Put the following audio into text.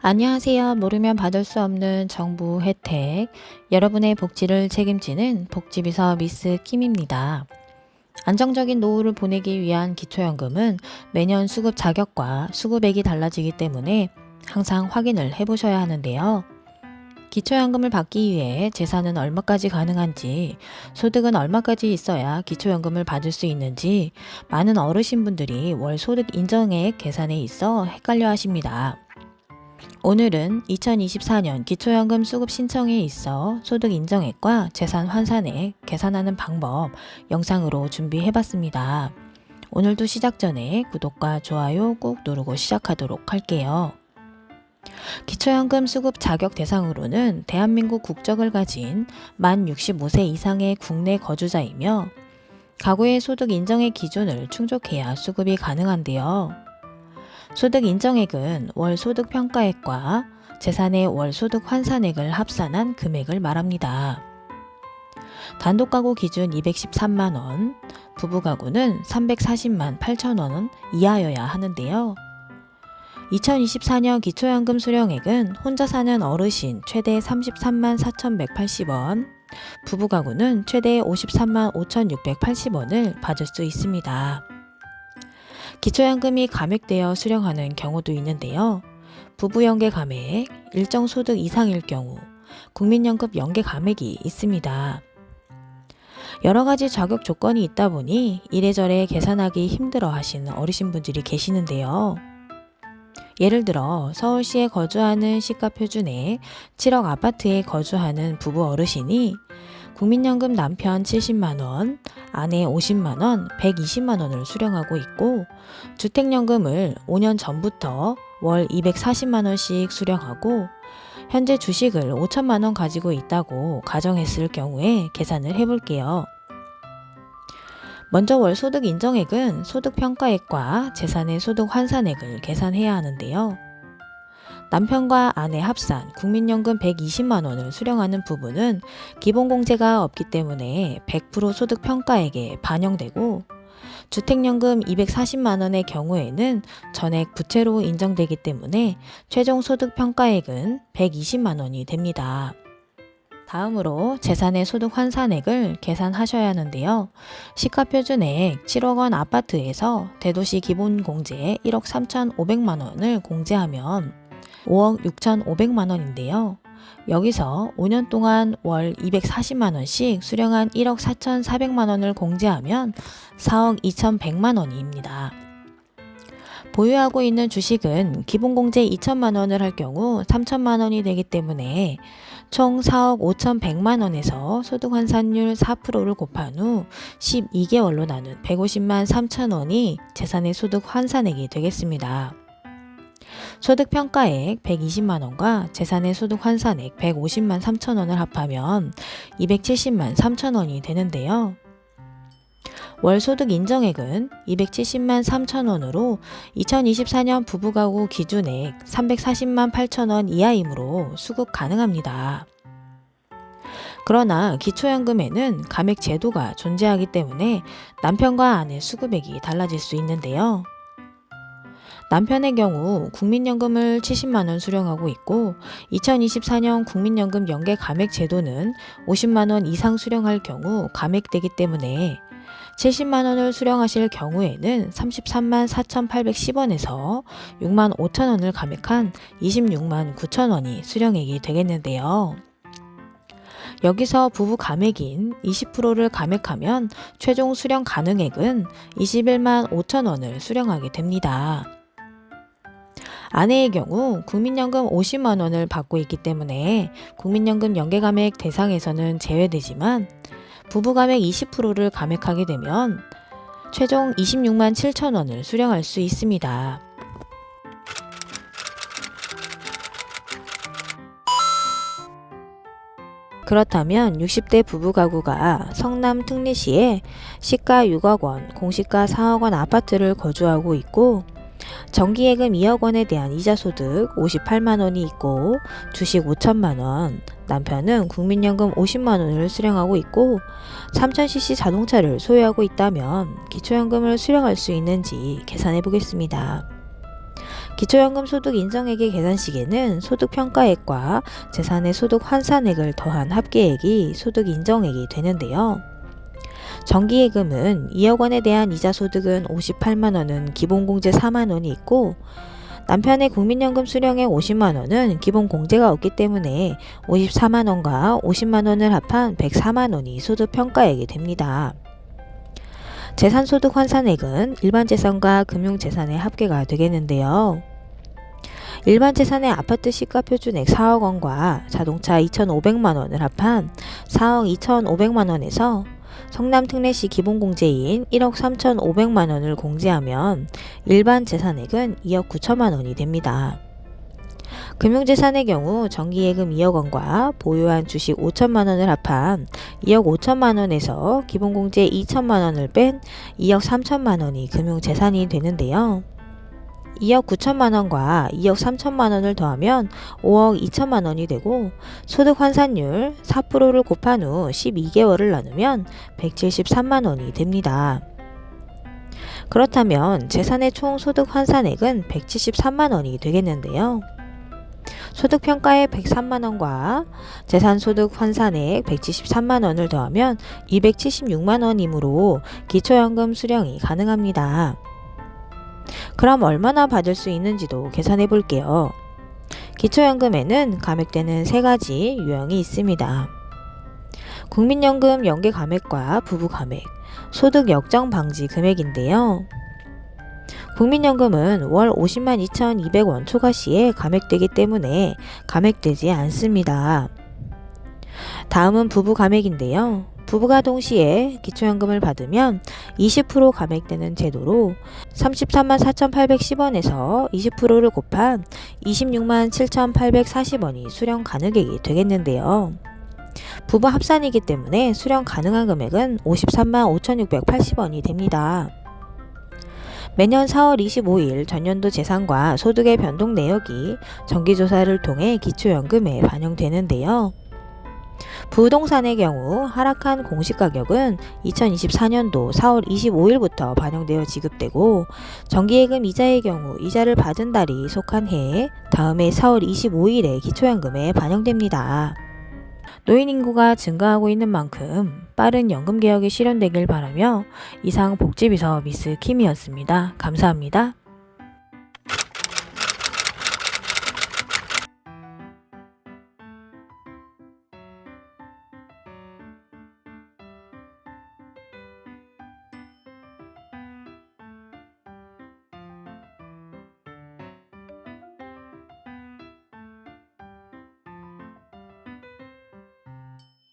안녕하세요. 모르면 받을 수 없는 정부 혜택, 여러분의 복지를 책임지는 복지비서 미스 킴입니다. 안정적인 노후를 보내기 위한 기초연금은 매년 수급 자격과 수급액이 달라지기 때문에 항상 확인을 해보셔야 하는데요. 기초연금을 받기 위해 재산은 얼마까지 가능한지, 소득은 얼마까지 있어야 기초연금을 받을 수 있는지 많은 어르신분들이 월 소득 인정액 계산에 있어 헷갈려 하십니다. 오늘은 2024년 기초연금 수급 신청에 있어 소득 인정액과 재산 환산액 계산하는 방법 영상으로 준비해봤습니다. 오늘도 시작 전에 구독과 좋아요 꾹 누르고 시작하도록 할게요. 기초연금 수급 자격 대상으로는 대한민국 국적을 가진 만 65세 이상의 국내 거주자이며 가구의 소득 인정액 기준을 충족해야 수급이 가능한데요. 소득 인정액은 월 소득 평가액과 재산의 월 소득 환산액을 합산한 금액을 말합니다. 단독 가구 기준 213만원, 부부 가구는 340만 8천원 이하여야 하는데요. 2024년 기초연금 수령액은 혼자 사는 어르신 최대 33만 4,180원, 부부 가구는 최대 53만 5,680원을 받을 수 있습니다. 기초연금이 감액되어 수령하는 경우도 있는데요. 부부 연계 감액, 일정 소득 이상일 경우 국민연금 연계 감액이 있습니다. 여러 가지 자격 조건이 있다 보니 이래저래 계산하기 힘들어 하시는 어르신분들이 계시는데요. 예를 들어 서울시에 거주하는 시가 표준의 7억 아파트에 거주하는 부부 어르신이 국민연금 남편 70만원, 아내 50만원, 120만원을 수령하고 있고 주택연금을 5년 전부터 월 240만원씩 수령하고 현재 주식을 5천만원 가지고 있다고 가정했을 경우에 계산을 해볼게요. 먼저 월 소득 인정액은 소득 평가액과 재산의 소득 환산액을 계산해야 하는데요. 남편과 아내 합산 국민연금 120만원을 수령하는 부부는 기본공제가 없기 때문에 100% 소득 평가액에 반영되고 주택연금 240만원의 경우에는 전액 부채로 인정되기 때문에 최종 소득 평가액은 120만원이 됩니다. 다음으로 재산의 소득 환산액을 계산하셔야 하는데요. 시가표준액 7억원 아파트에서 대도시 기본공제 1억 3,500만원을 공제하면 5억 6,500만원인데요. 여기서 5년 동안 월 240만원씩 수령한 1억 4,400만원을 공제하면 4억 2,100만원입니다. 보유하고 있는 주식은 기본공제 2천만원을 할 경우 3천만원이 되기 때문에 총 4억 5,100만원에서 소득환산율 4%를 곱한 후 12개월로 나눈 150만 3천원이 재산의 소득 환산액이 되겠습니다. 소득평가액 120만원과 재산의 소득 환산액 150만 3천원을 합하면 270만 3천원이 되는데요. 월 소득 인정액은 270만 3천원으로 2024년 부부가구 기준액 340만 8천원 이하이므로 수급 가능합니다. 그러나 기초연금에는 감액 제도가 존재하기 때문에 남편과 아내 수급액이 달라질 수 있는데요. 남편의 경우 국민연금을 70만원 수령하고 있고 2024년 국민연금 연계 감액 제도는 50만원 이상 수령할 경우 감액되기 때문에 70만원을 수령하실 경우에는 33만 4,810원에서 6만 5천원을 감액한 26만 9천원이 수령액이 되겠는데요. 여기서 부부 감액인 20%를 감액하면 최종 수령 가능액은 21만 5천원을 수령하게 됩니다. 아내의 경우 국민연금 50만원을 받고 있기 때문에 국민연금 연계감액 대상에서는 제외되지만 부부감액 20%를 감액하게 되면 최종 26만 7천원을 수령할 수 있습니다. 그렇다면 60대 부부가구가 성남 특례시에 시가 6억원, 공시가 4억원 아파트를 거주하고 있고 정기예금 2억원에 대한 이자소득 58만원이 있고 주식 5천만원, 남편은 국민연금 50만원을 수령하고 있고 3000cc 자동차를 소유하고 있다면 기초연금을 수령할 수 있는지 계산해 보겠습니다. 기초연금 소득 인정액의 계산 시기는 소득평가액과 재산의 소득 환산액을 더한 합계액이 소득 인정액이 되는데요. 정기예금은 2억 원에 대한 이자 소득은 58만 원은 기본공제 4만 원이 있고 남편의 국민연금 수령액 50만 원은 기본 공제가 없기 때문에 54만 원과 50만 원을 합한 104만 원이 소득평가액이 됩니다. 재산소득 환산액은 일반재산과 금융재산의 합계가 되겠는데요. 일반재산의 아파트 시가표준액 4억 원과 자동차 2,500만 원을 합한 4억 2,500만 원에서 성남특례시 기본공제인 1억 3,500만 원을 공제하면 일반재산액은 2억 9천만 원이 됩니다. 금융재산의 경우 정기예금 2억 원과 보유한 주식 5천만 원을 합한 2억 5천만 원에서 기본공제 2천만 원을 뺀 2억 3천만 원이 금융재산이 되는데요. 2억 9천만 원과 2억 3천만 원을 더하면 5억 2천만 원이 되고 소득 환산율 4%를 곱한 후 12개월을 나누면 173만 원이 됩니다. 그렇다면 재산의 총 소득 환산액은 173만 원이 되겠는데요. 소득평가액 103만 원과 재산소득 환산액 173만 원을 더하면 276만 원이므로 기초연금 수령이 가능합니다. 그럼 얼마나 받을 수 있는지도 계산해 볼게요. 기초연금에는 감액되는 3가지 유형이 있습니다. 국민연금 연계 감액과 부부 감액, 소득 역정 방지 금액인데요. 국민연금은 월 50만 2,200원 초과 시에 감액되기 때문에 감액되지 않습니다. 다음은 부부 감액인데요. 부부가 동시에 기초연금을 받으면 20% 감액되는 제도로 33만 4,810원에서 20%를 곱한 26만 7,840원이 수령 가능액이 되겠는데요. 부부 합산이기 때문에 수령 가능한 금액은 53만 5,680원이 됩니다. 매년 4월 25일 전년도 재산과 소득의 변동 내역이 정기조사를 통해 기초연금에 반영되는데요. 부동산의 경우 하락한 공시가격은 2024년도 4월 25일부터 반영되어 지급되고 정기예금 이자의 경우 이자를 받은 달이 속한 해에 다음해 4월 25일에 기초연금에 반영됩니다. 노인 인구가 증가하고 있는 만큼 빠른 연금개혁이 실현되길 바라며 이상 복지비서 미스 킴이었습니다. 감사합니다.